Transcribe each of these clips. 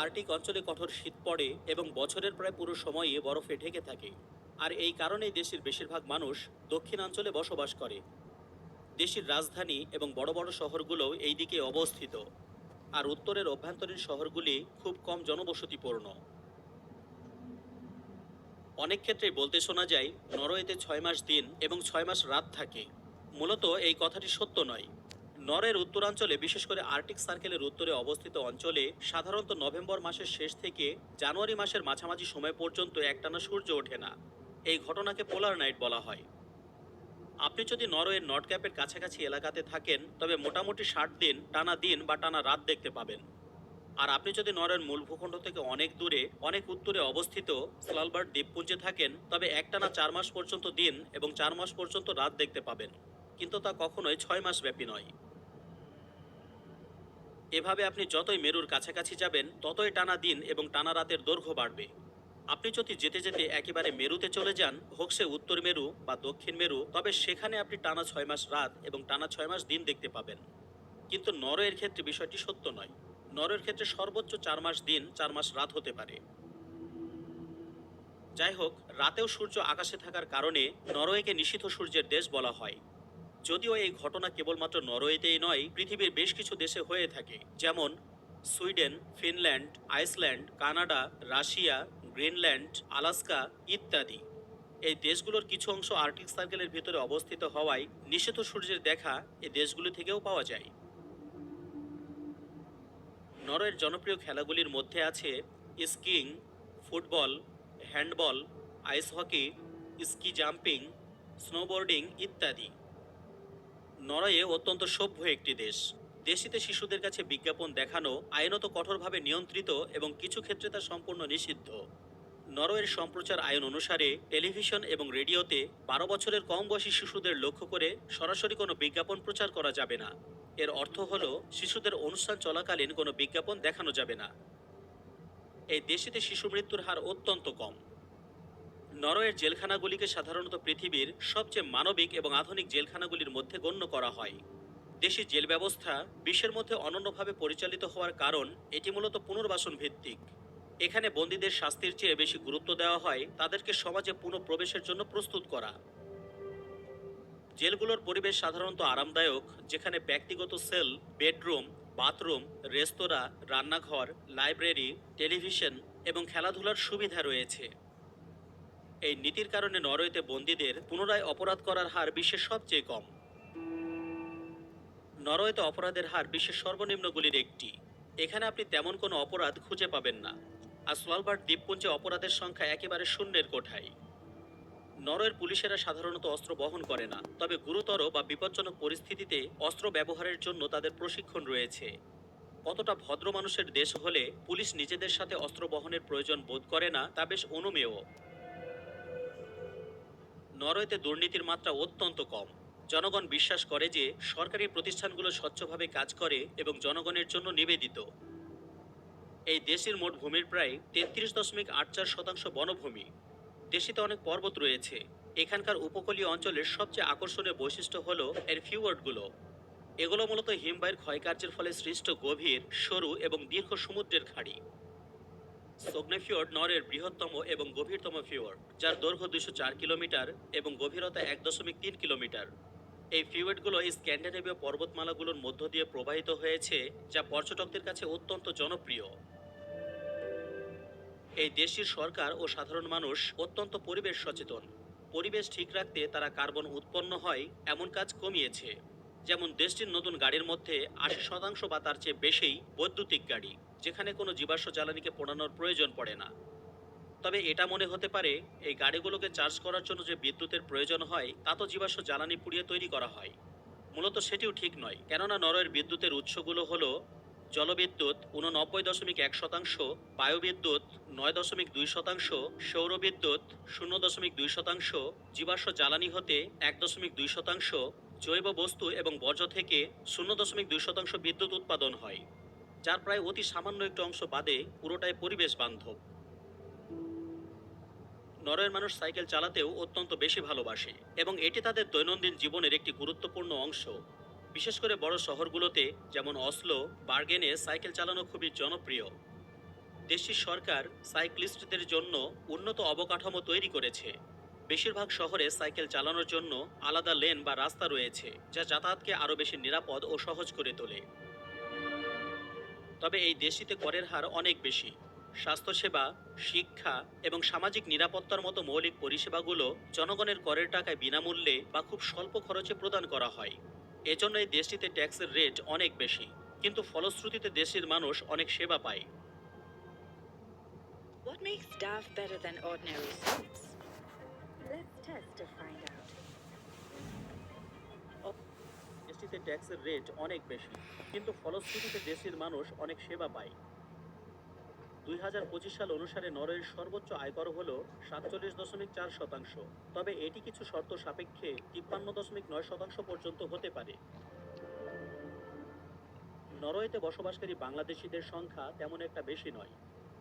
Arctic অঞ্চলে কঠোর শীত পড়ে এবং বছরের প্রায় পুরো সময়ই বরফে ঢেকে থাকে। আর এই কারণেই দেশের বেশিরভাগ মানুষ দক্ষিণাঞ্চলে বসবাস করে। দেশের রাজধানী এবং বড় বড় শহরগুলোও এই দিকে অবস্থিত। আর উত্তরের অভ্যন্তরীণ শহরগুলি খুব কম জনবসতিপূর্ণ। অনেক ক্ষেত্রেই বলতে শোনা যায় নরওয়েতে 6 মাস দিন এবং 6 মাস রাত থাকে। মূলত এই কথাটি সত্য নয়। নরওয়ের উত্তরাঞ্চলে, বিশেষ করে আর্কটিক সার্কেলের উত্তরে অবস্থিত অঞ্চলে সাধারণত নভেম্বর মাসের শেষ থেকে জানুয়ারি মাসের মাঝামাঝি সময় পর্যন্ত একটানা সূর্য ওঠে না। এই ঘটনাকে পোলার নাইট বলা হয়। আপনি যদি নরওয়ের নর্থ ক্যাপের কাছাকাছি এলাকাতে থাকেন তবে মোটামুটি 60 দিন টানা দিন বা টানা রাত দেখতে পাবেন। আর আপনি যদি নরওয়ের মূল ভূখণ্ড থেকে অনেক দূরে, অনেক উত্তরে অবস্থিত স্লালবার্ড দ্বীপপুঞ্জে থাকেন তবে একটানা 4 মাস পর্যন্ত দিন এবং 4 মাস পর্যন্ত রাত দেখতে পাবেন, কিন্তু তা কখনোই 6 মাস ব্যাপী নয়। এভাবে আপনি যতই মেরুর কাছাকাছি যাবেন ততই টানা দিন এবং টানা রাতের দৈর্ঘ্য বাড়বে। আপনি যদি যেতে যেতে একেবারে মেরুতে চলে যান, হোক সে উত্তর মেরু বা দক্ষিণ মেরু, তবে সেখানে আপনি টানা 6 মাস রাত এবং টানা 6 মাস দিন দেখতে পাবেন। কিন্তু নরওয়ের ক্ষেত্রে বিষয়টি সত্য নয়। নরওয়ের ক্ষেত্রে সর্বোচ্চ 4 মাস দিন 4 মাস রাত হতে পারে। যাই হোক, রাতেও সূর্য আকাশে থাকার কারণে নরওয়েকে নিশীথ সূর্যের দেশ বলা হয়। যদিও এই ঘটনা কেবলমাত্র নরওয়েতেই নয়, পৃথিবীর বেশ কিছু দেশে হয়ে থাকে, যেমন Sweden, Finland, Iceland, Canada, Russia, Greenland, Alaska ইত্যাদি। এই দেশগুলোর কিছু অংশ আর্কটিক সার্কেলের ভিতরে অবস্থিত হওয়ায় নিষিদ্ধ সূর্যের দেখা এই দেশগুলি থেকেও পাওয়া যায়। নরওয়ের জনপ্রিয় খেলাগুলির মধ্যে আছে skiing, football, handball, ice hockey, ski jumping, snowboarding ইত্যাদি। নরওয়ে অত্যন্ত সভ্য একটি দেশ। দেশটিতে শিশুদের কাছে বিজ্ঞাপন দেখানো আইনত কঠোরভাবে নিয়ন্ত্রিত এবং কিছু ক্ষেত্রে তা সম্পূর্ণ নিষিদ্ধ। নরওয়ের সম্প্রচার আইন অনুসারে টেলিভিশন এবং রেডিওতে 12 বছরের কম বয়সী শিশুদের লক্ষ্য করে সরাসরি কোনো বিজ্ঞাপন প্রচার করা যাবে না। এর অর্থ হলো শিশুদের অনুষ্ঠান চলাকালীন কোনো বিজ্ঞাপন দেখানো যাবে না। এই দেশটিতে শিশু মৃত্যুর হার অত্যন্ত কম। নরওয়ের জেলখানাগুলিকে সাধারণত পৃথিবীর সবচেয়ে মানবিক এবং আধুনিক জেলখানাগুলির মধ্যে গণ্য করা হয়। দেশি জেল ব্যবস্থা বিশ্বের মধ্যে অনন্যভাবে পরিচালিত হওয়ার কারণ এটি মূলত পুনর্বাসন ভিত্তিক। এখানে বন্দীদের শাস্তির চেয়ে বেশি গুরুত্ব দেওয়া হয় তাদেরকে সমাজে পুনঃপ্রবেশের জন্য প্রস্তুত করা। জেলগুলোর পরিবেশ সাধারণত আরামদায়ক, যেখানে ব্যক্তিগত সেল, বেডরুম, বাথরুম, রেস্তোরাঁ, রান্নাঘর, লাইব্রেরি, টেলিভিশন এবং খেলাধুলার সুবিধা রয়েছে। এই নীতির কারণে নরওয়েতে বন্দীদের পুনরায় অপরাধ করার হার বিশ্বের সবচেয়ে কম। নরওয়েতে অপরাধের হার বিশ্বের সর্বনিম্নগুলির একটি। এখানে আপনি তেমন কোনো অপরাধ খুঁজে পাবেন না। আর স্ভালবার্ড দ্বীপপুঞ্জে অপরাধের সংখ্যা একেবারে শূন্যের কোঠায়। নরওয়ের পুলিশেরা সাধারণত অস্ত্র বহন করে না, তবে গুরুতর বা বিপজ্জনক পরিস্থিতিতে অস্ত্র ব্যবহারের জন্য তাদের প্রশিক্ষণ রয়েছে। কতটা ভদ্র মানুষের দেশ হলে পুলিশ নিজেদের সাথে অস্ত্র বহনের প্রয়োজন বোধ করে না তা বেশ অনুমেয়। নরওয়েতে দুর্নীতির মাত্রা অত্যন্ত কম। জনগণ বিশ্বাস করে যে সরকারি প্রতিষ্ঠানগুলো স্বচ্ছভাবে কাজ করে এবং জনগণের জন্য নিবেদিত। এই দেশের মোট ভূমির প্রায় 33.84% বনভূমি। দেশটিতে অনেক পর্বত রয়েছে। এখানকার উপকূলীয় অঞ্চলের সবচেয়ে আকর্ষণীয় বৈশিষ্ট্য হলো এর ফিওর্ডগুলো। এগুলো মূলত হিমবাহের ক্ষয়কার্যের ফলে সৃষ্ট গভীর, সরু এবং দীর্ঘ সমুদ্রের খাড়ি। সোগনেফিওর্ড নরওয়ের বৃহত্তম এবং গভীরতম ফিওর্ড, যার দৈর্ঘ্য 204 কিলোমিটার এবং গভীরতা 1.3 কিলোমিটার। এই ফিওর্ডগুলো স্ক্যান্ডিনেভীয় পর্বতমালাগুলোর মধ্য দিয়ে প্রবাহিত হয়েছে, যা পর্যটকদের কাছে অত্যন্ত জনপ্রিয়। এই দেশটির সরকার ও সাধারণ মানুষ অত্যন্ত পরিবেশ সচেতন। পরিবেশ ঠিক রাখতে তারা কার্বন উৎপন্ন হয় এমন কাজ কমিয়েছে। যেমন দেশটির নতুন গাড়ির মধ্যে 80% বা তার চেয়ে বেশি বৈদ্যুতিক গাড়ি, যেখানে কোনো জীবাশ্ম জ্বালানিকে পোড়ানোর প্রয়োজন পড়ে না। তবে এটা মনে হতে পারে এই গাড়িগুলোকে চার্জ করার জন্য যে বিদ্যুতের প্রয়োজন হয় তা তো জীবাশ্ম জ্বালানি পুড়িয়ে তৈরি করা হয়। মূলত সেটিও ঠিক নয়, কেননা নরওয়ের বিদ্যুতের উৎসগুলো হলো জলবিদ্যুৎ 89.1%, বায়ুবিদ্যুৎ 9.2%, সৌরবিদ্যুৎ 0.2%, জীবাশ্ম জ্বালানি হতে 1.2%, জৈব বস্তু এবং বর্জ্য থেকে 0.2% বিদ্যুৎ উৎপাদন হয়, যার প্রায় অতি সামান্য একটু অংশ বাদে পুরোটাই পরিবেশ বান্ধব। নরওয়ের মানুষ সাইকেল চালাতেও অত্যন্ত বেশি ভালোবাসে এবং এটি তাদের দৈনন্দিন জীবনের একটি গুরুত্বপূর্ণ অংশ। বিশেষ করে বড় শহরগুলোতে যেমন অসলো, বার্গেনে সাইকেল চালানো খুবই জনপ্রিয়। দেশটির সরকার সাইক্লিস্টদের জন্য উন্নত অবকাঠামো তৈরি করেছে। বেশিরভাগ শহরে সাইকেল চালানোর জন্য আলাদা লেন বা রাস্তা রয়েছে, যা যাতায়াতকে আরও বেশি নিরাপদ ও সহজ করে তোলে। তবে এই দেশটিতে করের হার অনেক বেশি। স্বাস্থ্যসেবা, শিক্ষা এবং সামাজিক নিরাপত্তার মতো মৌলিক পরিষেবাগুলো জনগণের করের টাকায় বিনামূল্যে বা খুব স্বল্প খরচে প্রদান করা হয়। এজন্য এই দেশটিতে ট্যাক্সের রেট অনেক বেশি, কিন্তু ফলশ্রুতিতে দেশের মানুষ অনেক সেবা পায়। What makes staff better than ordinary suits? Let's test to find out. দেশটিতে ট্যাক্সের রেট অনেক বেশি, কিন্তু ফলশ্রুতিতে দেশের মানুষ অনেক সেবা পায়। 2025 সাল অনুসারে নরওয়ের সর্বোচ্চ আয়কর হল 47.4%, তবে এটি কিছু শর্ত সাপেক্ষে 53.9% পর্যন্ত হতে পারে। নরওয়েতে বসবাসকারী বাংলাদেশিদের সংখ্যা তেমন একটা বেশি নয়।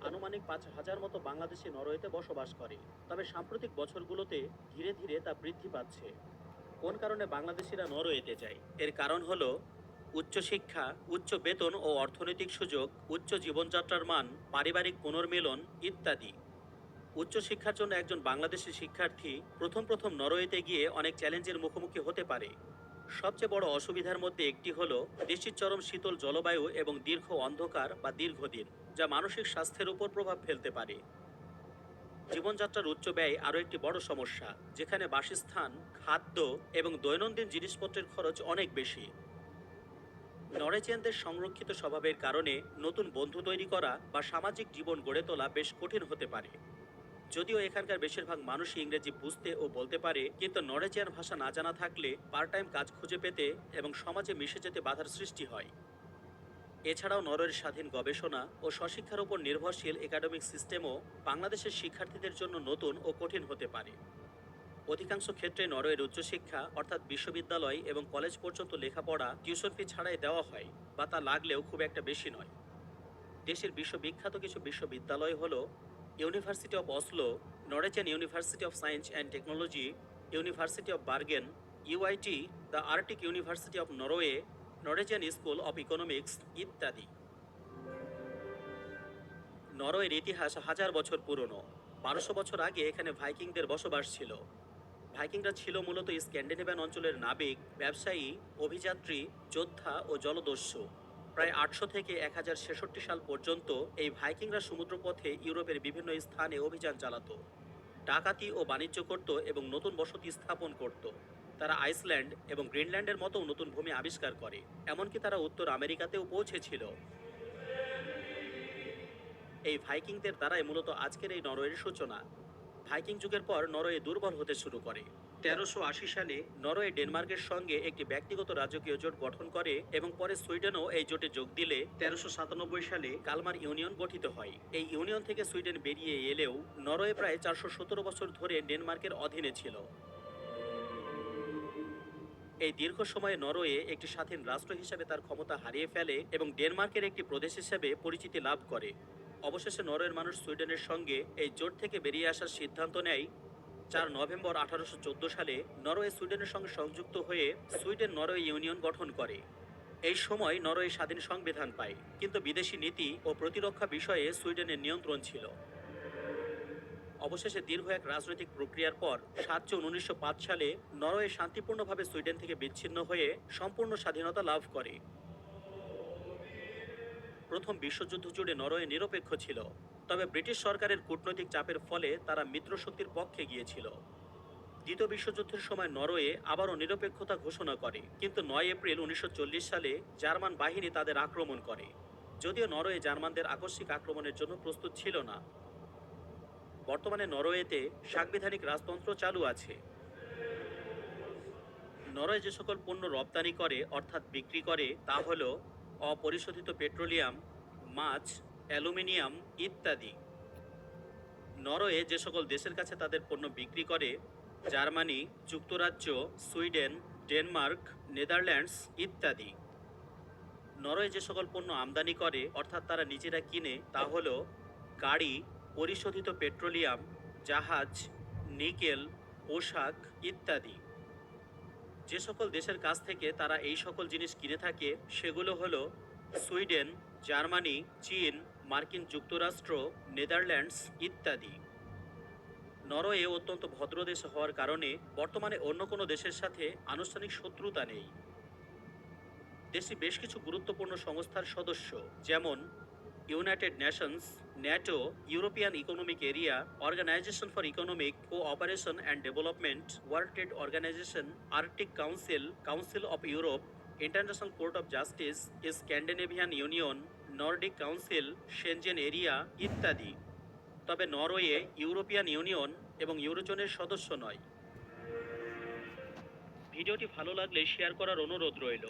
আনুমানিক 5,000 মতো বাংলাদেশি নরওয়েতে বসবাস করে, তবে সাম্প্রতিক বছরগুলোতে ধীরে ধীরে তা বৃদ্ধি পাচ্ছে। কোন কারণে বাংলাদেশিরা নরওয়েতে যায়? এর কারণ হলো উচ্চশিক্ষা, উচ্চ বেতন ও অর্থনৈতিক সুযোগ, উচ্চ জীবনযাত্রার মান, পারিবারিক পুনর্মিলন ইত্যাদি। উচ্চশিক্ষার জন্য একজন বাংলাদেশি শিক্ষার্থী প্রথম প্রথম নরওয়েতে গিয়ে অনেক চ্যালেঞ্জের মুখোমুখি হতে পারে। সবচেয়ে বড় অসুবিধার মধ্যে একটি হলো দেশটির চরম শীতল জলবায়ু এবং দীর্ঘ অন্ধকার বা দীর্ঘদিন, যা মানসিক স্বাস্থ্যের উপর প্রভাব ফেলতে পারে। জীবনযাত্রার উচ্চ ব্যয় আরও একটি বড় সমস্যা, যেখানে বাসস্থান, খাদ্য এবং দৈনন্দিন জিনিসপত্রের খরচ অনেক বেশি। নরওয়েজিয়ানদের সংরক্ষিত স্বভাবের কারণে নতুন বন্ধু তৈরি করা বা সামাজিক জীবন গড়ে তোলা বেশ কঠিন হতে পারে। যদিও এখানকার বেশিরভাগ মানুষই ইংরেজি বুঝতে ও বলতে পারে, কিন্তু নরওয়েজিয়ান ভাষা না জানা থাকলে পার্ট টাইম কাজ খুঁজে পেতে এবং সমাজে মিশে যেতে বাধার সৃষ্টি হয়। এছাড়াও নরওয়ের স্বাধীন গবেষণা ও স্বশিক্ষার উপর নির্ভরশীল একাডেমিক সিস্টেমও বাংলাদেশের শিক্ষার্থীদের জন্য নতুন ও কঠিন হতে পারে। অধিকাংশ ক্ষেত্রে নরওয়ের উচ্চশিক্ষা অর্থাৎ বিশ্ববিদ্যালয় এবং কলেজ পর্যন্ত লেখাপড়া টিউশন ফি ছাড়াই দেওয়া হয়, বা তা লাগলেও খুব একটা বেশি নয়। দেশের বিশ্ববিখ্যাত কিছু বিশ্ববিদ্যালয় হল University of Oslo, Norwegian University of Science and Technology, University of Bergen, UIT, the Arctic University of Norway, Norwegian School of Economics ইত্যাদি। নরওয়ের ইতিহাস হাজার বছর পুরনো। 1200 বছর আগে এখানে ভাইকিংদের বসবাস ছিল। ভাইকিংরা ছিল মূলত স্ক্যান্ডিনেভিয়ান অঞ্চলের নাবিক, ব্যবসায়ী, অভিযাত্রী, যোদ্ধা ও জলদস্যু। প্রায় 800 থেকে 1066 সাল পর্যন্ত এই ভাইকিংরা সমুদ্রপথে ইউরোপের বিভিন্ন স্থানে অভিযান চালাতো, ডাকাতি ও বাণিজ্য করত এবং নতুন বসতি স্থাপন করত। তারা আইসল্যান্ড এবং গ্রিনল্যান্ডের মতো নতুন ভূমি আবিষ্কার করে, এমনকি তারা উত্তর আমেরিকাতেও পৌঁছেছিল। এই ভাইকিংদের দ্বারাই মূলত আজকের এই নরওয়ের সূচনা। ভাইকিং যুগের পর নরওয়ে দুর্বল হতে শুরু করে। 1380 সালে নরওয়ে ডেনমার্কের সঙ্গে একটি ব্যক্তিগত রাজকীয় জোট গঠন করে এবং পরে সুইডেনও এই জোটে যোগ দিলে 1397 সালে কালমার ইউনিয়ন গঠিত হয়। এই ইউনিয়ন থেকে সুইডেন বেরিয়ে এলেও নরওয়ে প্রায় 417 বছর ধরে ডেনমার্কের অধীনে ছিল। এই দীর্ঘ সময়ে নরওয়ে একটি স্বাধীন রাষ্ট্র হিসেবে তার ক্ষমতা হারিয়ে ফেলে এবং ডেনমার্কের একটি প্রদেশ হিসেবে পরিচিতি লাভ করে। অবশেষে নরওয়ের মানুষ সুইডেনের সঙ্গে এই জোট থেকে বেরিয়ে আসার সিদ্ধান্ত নেয়। 4 নভেম্বর 1814 সালে নরওয়ে সুইডেনের সঙ্গে সংযুক্ত হয়ে সুইডেন নরওয়ে ইউনিয়ন গঠন করে। এই সময় নরওয়ে স্বাধীন সংবিধান পায়, কিন্তু বিদেশি নীতি ও প্রতিরক্ষা বিষয়ে সুইডেনের নিয়ন্ত্রণ ছিল। অবশেষে দীর্ঘ এক রাজনৈতিক প্রক্রিয়ার পর 7 জুন 1905 সালে নরওয়ে শান্তিপূর্ণভাবে সুইডেন থেকে বিচ্ছিন্ন হয়ে সম্পূর্ণ স্বাধীনতা লাভ করে। প্রথম বিশ্বযুদ্ধ জুড়ে নরওয়ে নিরপেক্ষ ছিল, তবে ব্রিটিশ সরকারের কূটনৈতিক চাপের ফলে তারা মিত্রশক্তির পক্ষে গিয়েছিল। দ্বিতীয় বিশ্বযুদ্ধের সময় নরওয়ে আবারও নিরপেক্ষতা ঘোষণা করে, কিন্তু 9 এপ্রিল 1940 সালে জার্মান বাহিনী তাদের আক্রমণ করে। যদিও নরওয়ে জার্মানদের আকস্মিক আক্রমণের জন্য প্রস্তুত ছিল না। বর্তমানে নরওয়েতে সাংবিধানিক রাজতন্ত্র চালু আছে। নরওয়ে যে সকল পণ্য রপ্তানি করে অর্থাৎ বিক্রি করে তা হল অপরিশোধিত পেট্রোলিয়াম, মাছ, অ্যালুমিনিয়াম ইত্যাদি। নরওয়ে যে সকল দেশের কাছে তাদের পণ্য বিক্রি করে: জার্মানি, যুক্তরাজ্য, সুইডেন, ডেনমার্ক, নেদারল্যান্ডস ইত্যাদি। নরওয়ে যে সকল পণ্য আমদানি করে অর্থাৎ তারা নিজেরা কিনে তা হল গাড়ি, পরিশোধিত পেট্রোলিয়াম, জাহাজ, নিকেল, পোশাক ইত্যাদি। যে সকল দেশের কাছ থেকে তারা এই সকল জিনিস কিনে থাকে সেগুলো হলো সুইডেন, জার্মানি, চীন, মার্কিন যুক্তরাষ্ট্র, নেদারল্যান্ডস ইত্যাদি। নরওয়ে অত্যন্ত ভদ্র দেশ হওয়ার কারণে বর্তমানে অন্য কোনো দেশের সাথে আনুষ্ঠানিক শত্রুতা নেই। দেশটি বেশ কিছু গুরুত্বপূর্ণ সংস্থার সদস্য, যেমন United Nations, NATO, European Economic Area, Organisation for Economic Cooperation and Development, World Trade Organisation, Arctic Council, Council of Europe, International Court of Justice, Scandinavian Union, Nordic Council, Schengen Area ইত্যাদি। তবে নরওয়ে ইউরোপিয়ান ইউনিয়ন এবং ইউরোজোনের সদস্য নয়। ভিডিওটি ভালো লাগলে share করার অনুরোধ রইল।